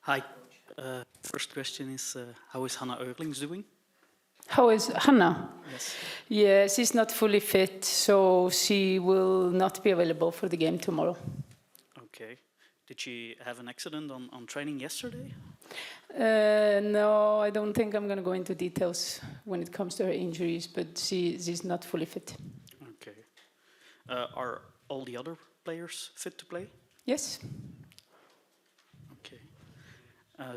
Hi. First question is, how is Hannah Eurlings doing? How is Hannah? Yes. Yeah, she's not fully fit, so she will not be available for the game tomorrow. Okay. Did she have an accident on training yesterday? No, I don't think I'm going to go into details when it comes to her injuries, but she's not fully fit. Okay. Are all the other players fit to play? Yes. Okay.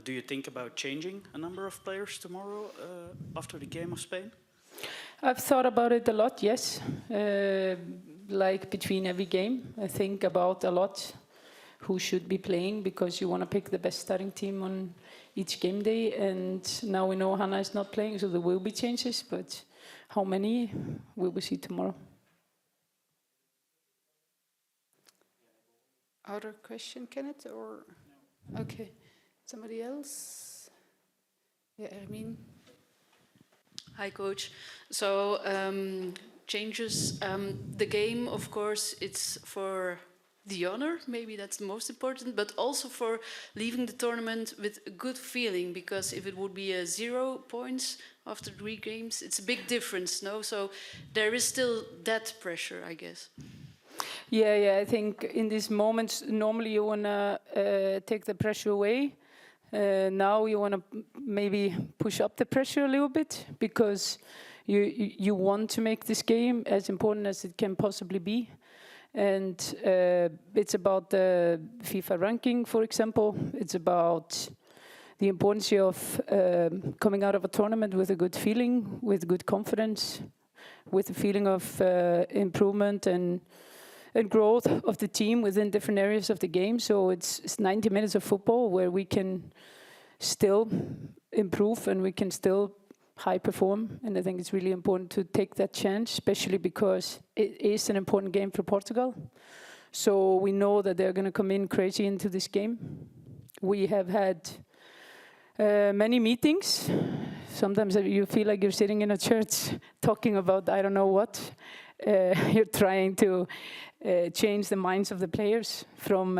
Do you think about changing a number of players tomorrow after the game of Spain? I've thought about it a lot, yes. Like between every game, I think about a lot who should be playing because you want to pick the best starting team on each game day. And now we know Hannah is not playing, so there will be changes, but how many we will see tomorrow. Other question, Kenneth? Or okay, somebody else? Yeah, Hermine. Hi, Coach. So, changes. The game, of course, it's for the honor. Maybe that's the most important, but also for leaving the tournament with a good feeling. Because if it would be a 0 points after 3 games, it's a big difference, no? So there is still that pressure, I guess. Yeah. I think in these moments, normally you wanna take the pressure away. Now you want to maybe push up the pressure a little bit because you want to make this game as important as it can possibly be. And it's about the FIFA ranking, for example. It's about the importance of coming out of a tournament with a good feeling, with good confidence, with a feeling of improvement and growth of the team within different areas of the game. So it's 90 minutes of football where we can still improve and we can still high perform. And I think it's really important to take that chance, especially because it is an important game for Portugal. So we know that they're going to come in crazy into this game. We have had many meetings. Sometimes you feel like you're sitting in a church talking about I don't know what. You're trying to change the minds of the players from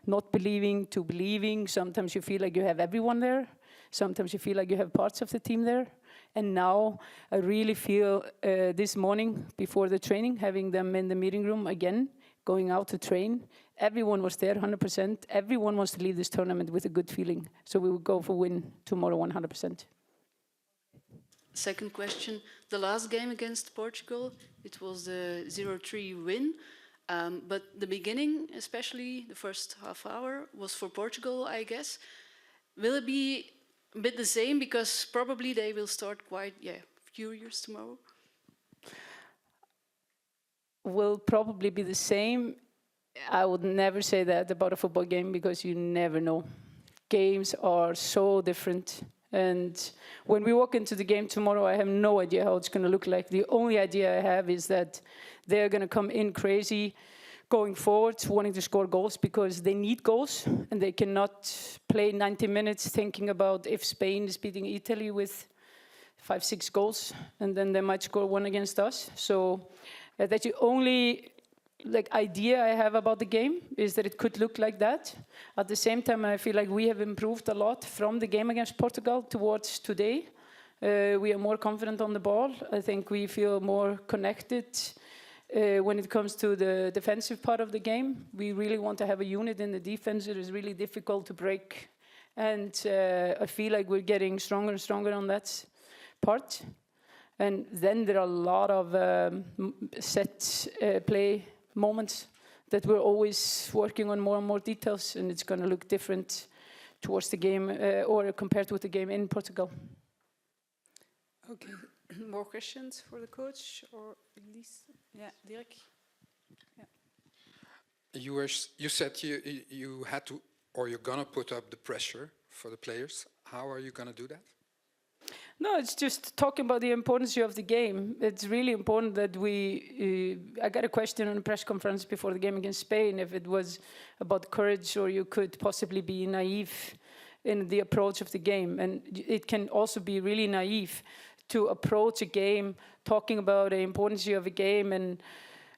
not believing to believing. Sometimes you feel like you have everyone there. Sometimes you feel like you have parts of the team there. And now I really feel this morning before the training, having them in the meeting room again, going out to train. Everyone was there 100%. Everyone wants to leave this tournament with a good feeling. So we will go for win tomorrow 100%. Second question, the last game against Portugal, it was the 0-3 win. But the beginning, especially the first half hour, was for Portugal, I guess. Will it be a bit the same? Because probably they will start quite, furious tomorrow. Will probably be the same. I would never say that about a football game because you never know. Games are so different. And when we walk into the game tomorrow, I have no idea how it's going to look like. The only idea I have is that they're going to come in crazy, going forward, wanting to score goals because they need goals. And they cannot play 90 minutes thinking about if Spain is beating Italy with 5-6 goals. And then they might score 1 against us. So that's the only idea I have about the game, is that it could look like that. At the same time, I feel like we have improved a lot from the game against Portugal towards today. We are more confident on the ball. I think we feel more connected when it comes to the defensive part of the game. We really want to have a unit in the defense. It is really difficult to break. And I feel like we're getting stronger and stronger on that part. And then there are a lot of set play moments that we're always working on more and more details, and it's going to look different towards the game or compared with the game in Portugal. Okay, more questions for the coach or Elise? Yeah, Dirk. Yeah. You said you had to, or you're gonna put up the pressure for the players. How are you gonna do that? No, it's just talking about the importance of the game. It's really important that I got a question on a press conference before the game against Spain, if it was about courage or you could possibly be naive in the approach of the game. And it can also be really naive to approach a game talking about the importance of a game and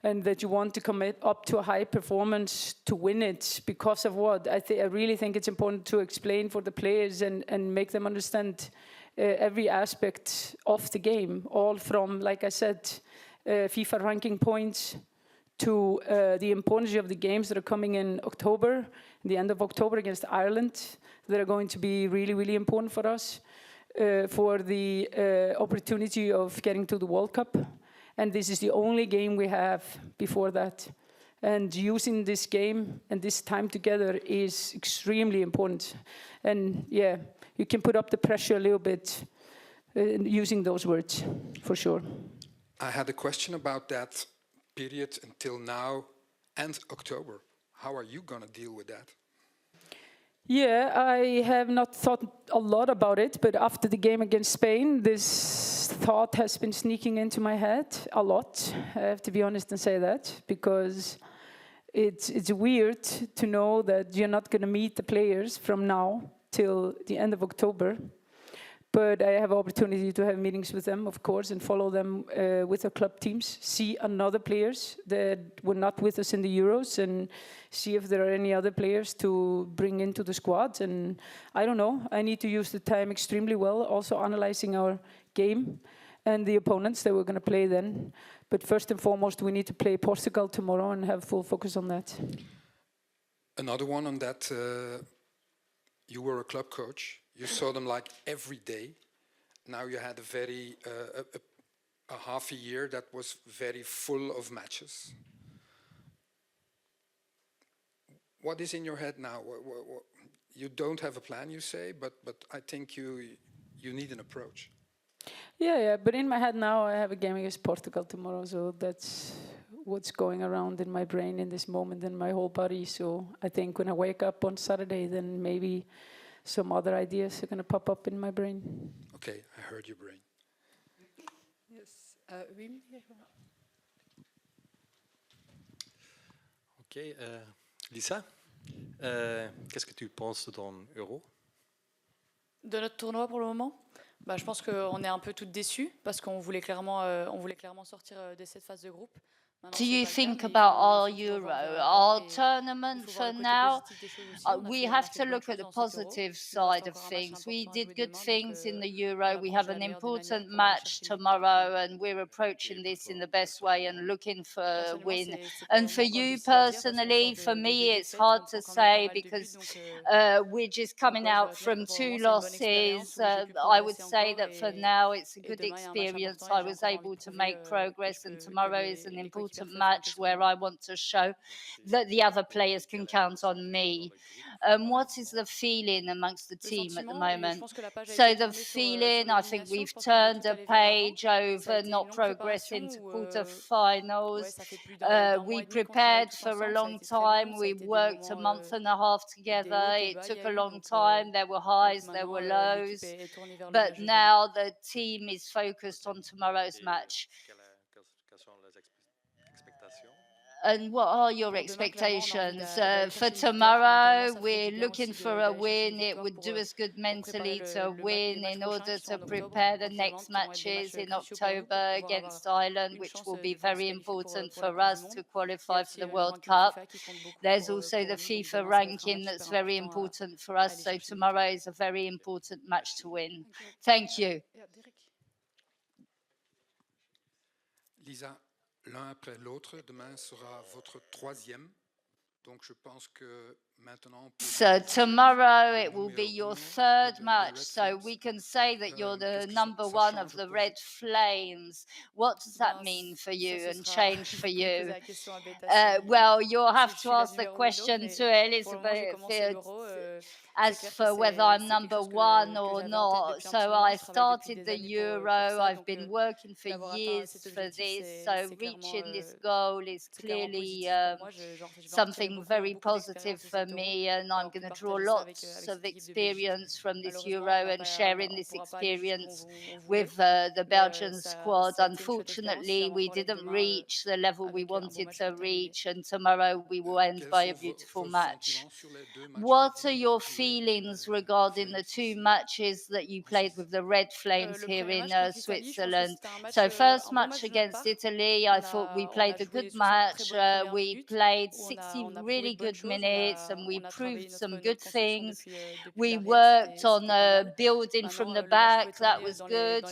and that you want to commit up to a high performance to win it. Because of what? I really think it's important to explain for the players and make them understand every aspect of the game, all from, like I said, FIFA ranking points to the importance of the games that are coming in October, the end of October against Ireland, that are going to be really, really important for us, for the opportunity of getting to the World Cup. And this is the only game we have before that. And using this game and this time together is extremely important. And yeah, you can put up the pressure a little bit using those words, for sure. I had a question about that period until now and October. How are you going to deal with that? Yeah, I have not thought a lot about it, but after the game against Spain, this thought has been sneaking into my head a lot. I have to be honest and say that, because it's weird to know that you're not going to meet the players from now till the end of October. But I have opportunity to have meetings with them, of course, and follow them with the club teams, see another players that were not with us in the Euros, and see if there are any other players to bring into the squad. And I don't know, I need to use the time extremely well, also analyzing our game and the opponents that we're going to play then. But first and foremost, we need to play Portugal tomorrow and have full focus on that. Another one on that, you were a club coach. You saw them like every day. Now you had a half a year that was very full of matches. What is in your head now? You don't have a plan, you say, but I think you need an approach. Yeah, but in my head now, I have a game against Portugal tomorrow, so that's what's going around in my brain in this moment, in my whole body. So I think when I wake up on Saturday, then maybe some other ideas are going to pop up in my brain. Okay, I heard your brain. Yes, Wim. Ok, Lisa, qu'est-ce que tu penses de ton euro? De notre tournoi pour le moment, je pense qu'on est un peu toutes déçues parce qu'on voulait clairement sortir de cette phase de groupe. Do you think about our Euro, our tournament for now? We have to look at the positive side of things. We did good things in the Euro. We have an important match tomorrow, and we're approaching this in the best way and looking for a win. And for you personally, for me, it's hard to say because we're just coming out from 2 losses. I would say that for now, it's a good experience. I was able to make progress, and tomorrow is an important match where I want to show that the other players can count on me. What is the feeling amongst the team at the moment? So the feeling, I think we've turned a page over not progressing to quarterfinals. We prepared for a long time. We worked a month and a half together. It took a long time. There were highs, there were lows. But now the team is focused on tomorrow's match. And what are your expectations? For tomorrow, we're looking for a win. It would do us good mentally to win in order to prepare the next matches in October against Ireland, which will be very important for us to qualify for the World Cup. There's also the FIFA ranking that's very important for us. So tomorrow is a very important match to win. Thank you. Lisa, l'un après l'autre, demain sera votre 3e. Donc je pense que maintenant... So tomorrow it will be your 3rd match, so we can say that you're the number 1 of the Red Flames. What does that mean for you and change for you? Well, you'll have to ask the question to Elísabet as for whether I'm number 1 or not. So I started the Euro, I've been working for years for this, so reaching this goal is clearly something very positive for me, and I'm going to draw lots of experience from this Euro and sharing this experience with the Belgian squad. Unfortunately, we didn't reach the level we wanted to reach, and tomorrow we will end by a beautiful match. What are your feelings regarding the two matches that you played with the Red Flames here in Switzerland? So first match against Italy, I thought we played a good match. We played 60 really good minutes and we proved some good things. We worked on building from the back, that was good.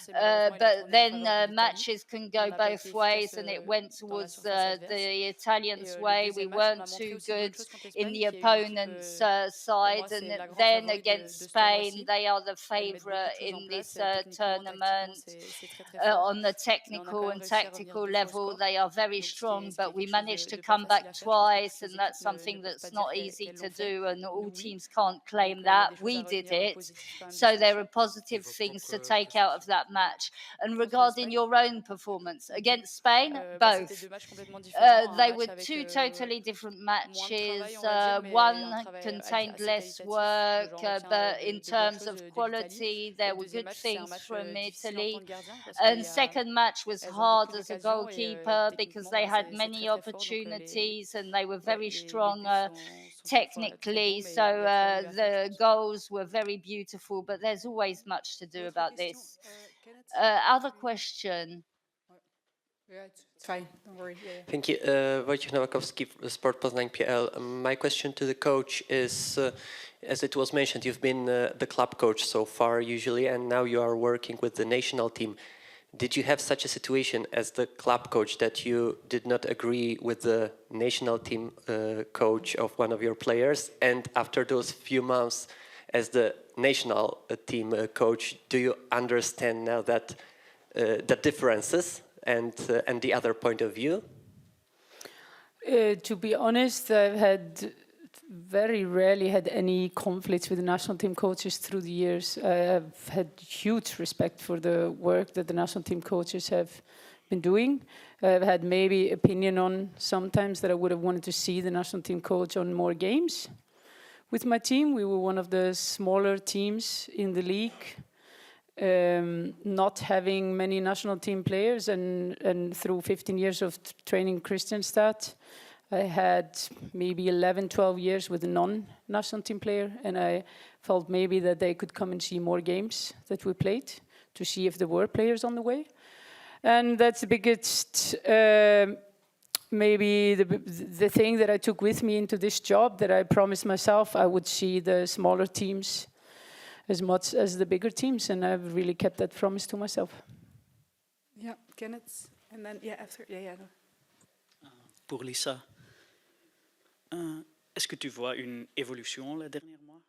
But then matches can go both ways, and it went towards the Italians' way. We weren't too good in the opponent's side. And then against Spain, they are the favourite in this tournament. On the technical and tactical level, they are very strong, but we managed to come back twice, and that's something that's not easy to do, and all teams can't claim that. We did it. So there are positive things to take out of that match. And regarding your own performance against Spain, both. They were two totally different matches. One contained less work, but in terms of quality, there were good things from Italy. And second match was hard as a goalkeeper because they had many opportunities and they were very strong technically. So the goals were very beautiful, but there's always much to do about this. Other question? Yeah, it's fine. Don't worry. Yeah. Thank you. Wojciech Nowakowski, Sport Poznań PL. My question to the coach is, as it was mentioned, you've been the club coach so far usually, and now you are working with the national team. Did you have such a situation as the club coach that you did not agree with the national team coach of one of your players? And after those few months as the national team coach, do you understand now that the differences and the other point of view? To be honest, I've had very rarely had any conflicts with the national team coaches through the years. I've had huge respect for the work that the national team coaches have been doing. I've had maybe opinion on sometimes that I would have wanted to see the national team coach on more games with my team. We were one of the smaller teams in the league. Not having many national team players, and through 15 years of training Kristianstad, I had maybe 11, 12 years with a non-national team player, and I felt maybe that they could come and see more games that we played to see if there were players on the way. And that's the biggest, maybe the thing that I took with me into this job, that I promised myself I would see the smaller teams as much as the bigger teams, and I've really kept that promise to myself. Yeah, Kenneth, and then after, no. Pour Lisa, est-ce que tu vois une évolution là dernièrement?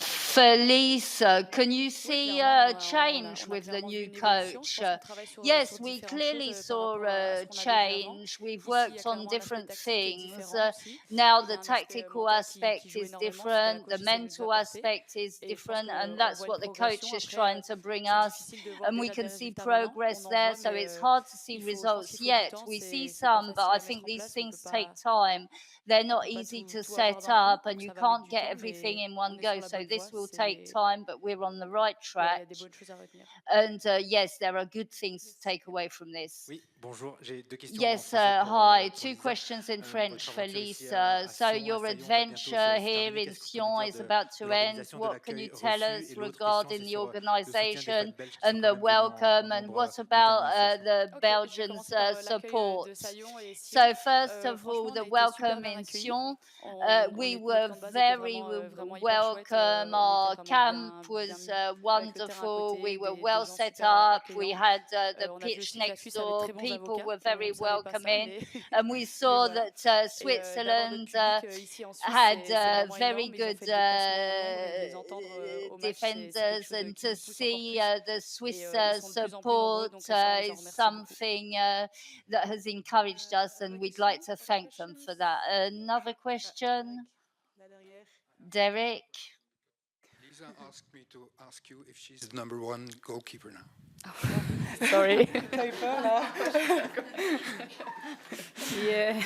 For Lisa, can you see a change with the new coach? Yes, we clearly saw a change. We've worked on different things. Now the tactical aspect is different, the mental aspect is different, and that's what the coach is trying to bring us. And we can see progress there, so it's hard to see results yet. We see some, but I think these things take time. They're not easy to set up, and you can't get everything in one go. So this will take time, but we're on the right track. And yes, there are good things to take away from this. Oui, bonjour. J'ai deux questions. Yes, hi. Two questions in French for Lisa. So your adventure here in Sion is about to end. What can you tell us regarding the organisation and the welcome, and what about the Belgians' support? So first of all, the welcome in Sion. We were very welcome. Our camp was wonderful. We were well set up. We had the pitch next door. People were very welcoming. And we saw that Switzerland had very good defenders. And to see the Swiss support is something that has encouraged us, and we'd like to thank them for that. Another question? Derek? Lisa asked me to ask you if she's the #1 goalkeeper now. Sorry. Yeah.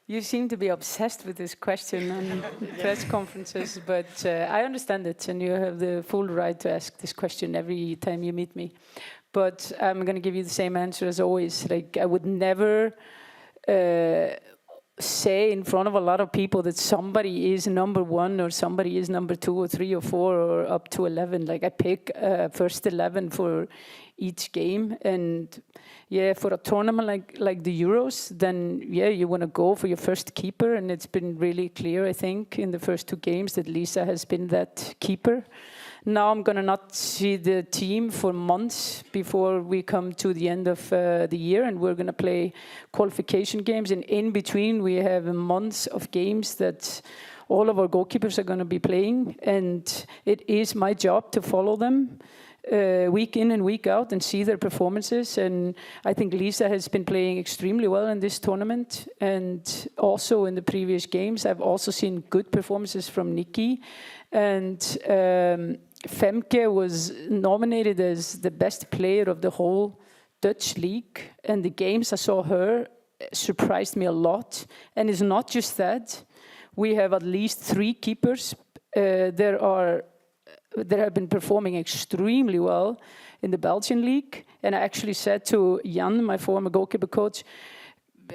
You seem to be obsessed with this question on press conferences, but I understand it, and you have the full right to ask this question every time you meet me. But I'm going to give you the same answer as always. Like, I would never say in front of a lot of people that somebody is number 1 or somebody is number 2 or 3 or 4 or up to 11. Like, I pick first 11 for each game, and yeah, for a tournament like the Euros, then yeah, you want to go for your first keeper, and it's been really clear, I think, in the first 2 games that Lisa has been that keeper. Now I'm going to not see the team for months before we come to the end of the year, and we're going to play qualification games, and in between we have months of games that all of our goalkeepers are going to be playing, and it is my job to follow them week in and week out and see their performances. And I think Lisa has been playing extremely well in this tournament, and also in the previous games I've also seen good performances from Nikki. And Femke was nominated as the best player of the whole Dutch league, and the games I saw her surprised me a lot. And it's not just that. We have at least 3 keepers that have been performing extremely well in the Belgian league. And I actually said to Jan, my former goalkeeper coach,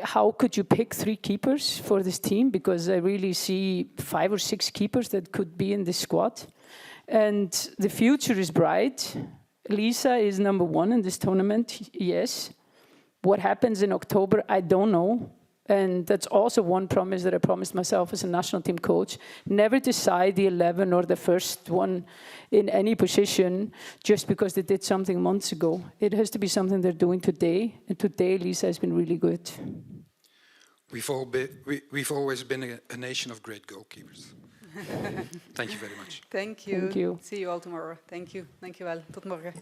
how could you pick 3 keepers for this team? Because I really see 5 or 6 keepers that could be in this squad. And the future is bright. Lisa is number 1 in this tournament, yes. What happens in October, I don't know. And that's also one promise that I promised myself as a national team coach. Never decide the 11 or the first one in any position just because they did something months ago. It has to be something they're doing today. And today, Lisa has been really good. We've always been a nation of great goalkeepers. Thank you very much. Thank you. Thank you. See you all tomorrow. Thank you. Dank je wel. Tot morgen.